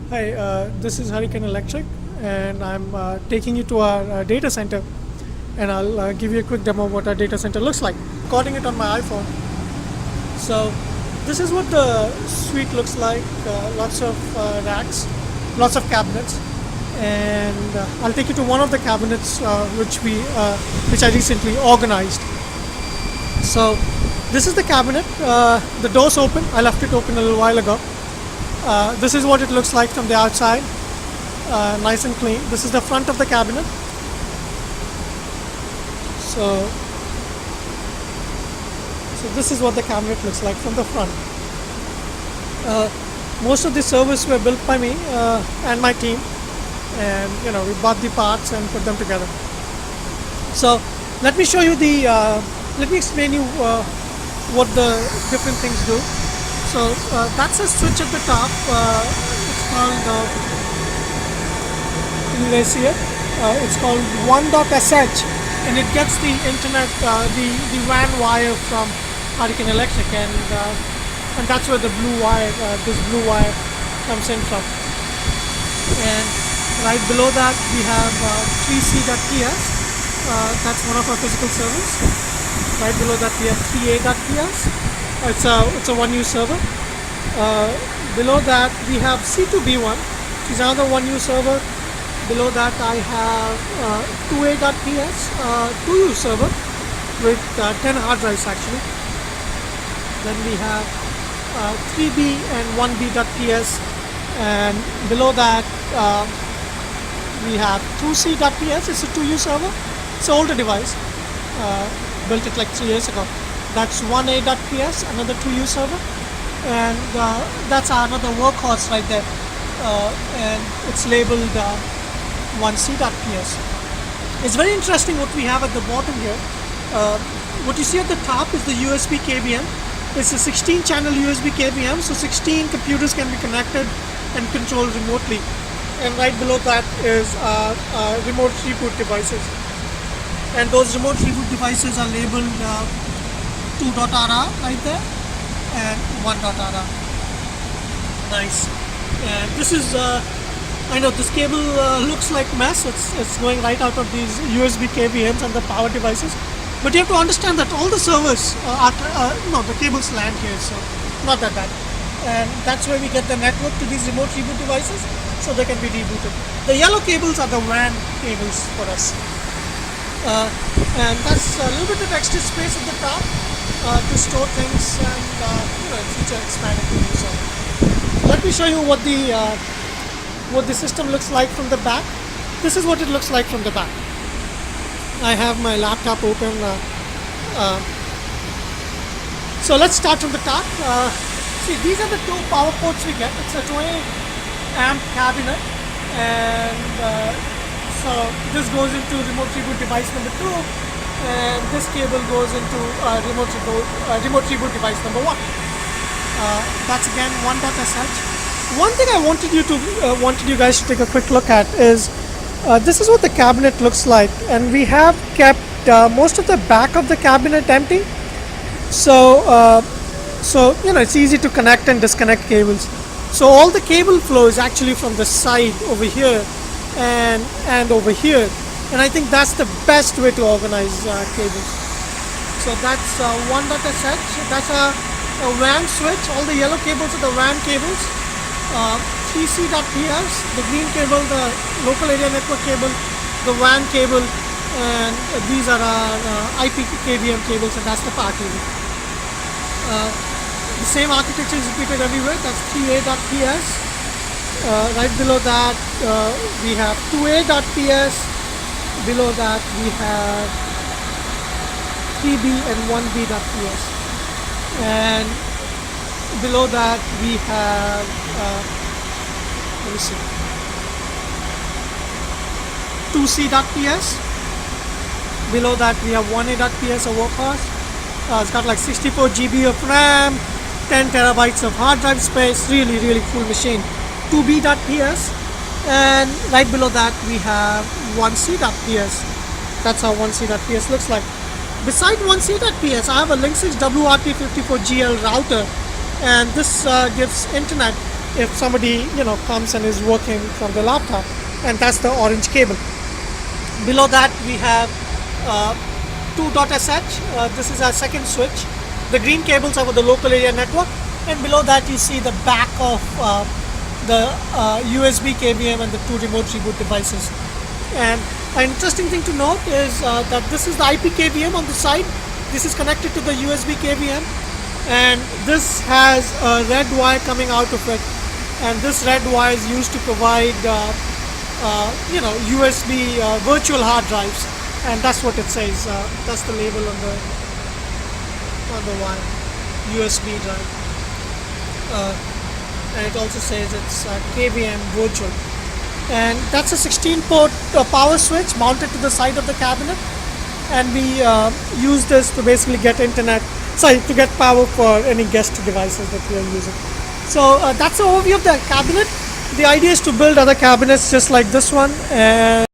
Hi, this is Hurricane Electric, and I'm taking you to our data center, and I'll give you a quick demo of what our data center looks like. Recording it on my iPhone. So, this is what the suite looks like. Lots of racks, lots of cabinets, and I'll take you to one of the cabinets which I recently organized. So, this is the cabinet. The door's open. I left it open a little while ago. This is what it looks like from the outside, nice and clean. This is the front of the cabinet. So, so this is what the cabinet looks like from the front. Most of the servers were built by me and my team, and we bought the parts and put them together. So let me show you let me explain you what the different things do. So that's a switch at the top. It's called, can you guys see it? It's called 1.sh, and it gets the internet, the WAN wire from Hurricane Electric, and that's where the this blue wire comes in from. And right below that we have 3c.ps. That's one of our physical servers. Right below that we have 3a.ps. It's a one-use server. Below that we have C2B1, which is another one-use server. Below that I have 2a.ps, two-use server with 10 hard drives actually. Then we have 3b and 1b.ps, and below that we have 2c.ps. It's a two-use server. It's an older device. Built it like 3 years ago. That's 1a.ps, another two-use server, and that's another workhorse right there, and it's labeled 1c.ps. It's very interesting what we have at the bottom here. What you see at the top is the USB KVM. It's a 16-channel USB KVM, so 16 computers can be connected and controlled remotely. And right below that is remote reboot devices, and those remote reboot devices are labeled 2.rr right there and 1.rr. Nice. And this is I know this cable looks like mess. It's going right out of these USB KVMs and the power devices, but you have to understand that all the servers the cables land here, so not that bad. And that's where we get the network to these remote reboot devices, so they can be rebooted. The yellow cables are the WAN cables for us. And that's a little bit of extra space at the top to store things and in future expand it. So let me show you what the system looks like from the back. This is what it looks like from the back. I have my laptop open. So let's start from the top. See, these are the two power ports we get. It's a 20 amp cabinet, and so this goes into remote reboot device number 2, and this cable goes into remote reboot device number 1. That's again 1.sh. One thing I wanted you guys to take a quick look at is this is what the cabinet looks like, and we have kept most of the back of the cabinet empty. So it's easy to connect and disconnect cables. So all the cable flow is actually from the side over here and over here, and I think that's the best way to organize cables. So that's 1.sh. That's a WAN switch. All the yellow cables are the WAN cables. 3c.ps, the green cable, the local area network cable, the WAN cable, and these are our IP KVM cables, and that's the power cable. The same architecture is repeated everywhere. That's 3a.ps. Right below that we have 2a.ps. Below that we have 3b and 1b.ps, and below that we have let me see, 2c.ps. Below that we have 1a.ps, a workhorse. It's got like 64 GB of RAM, 10 terabytes of hard drive space. Really cool machine. 2b.ps, and right below that we have 1c.ps. That's how 1c.ps looks like. Beside 1c.ps, I have a Linksys WRT54GL router, and this gives internet if somebody comes and is working from the laptop, and that's the orange cable. Below that we have 2.sh. This is our second switch. The green cables are for the local area network, and below that you see the back of the USB KVM and the two remote reboot devices. And an interesting thing to note is that this is the IP KVM on the side. This is connected to the USB KVM, and this has a red wire coming out of it, and this red wire is used to provide USB virtual hard drives, and that's what it says. That's the label on the wire, USB drive, and it also says it's KVM virtual. And that's a 16-port power switch mounted to the side of the cabinet, and we use this to basically get to get power for any guest devices that we are using. So that's the overview of the cabinet. The idea is to build other cabinets just like this one, and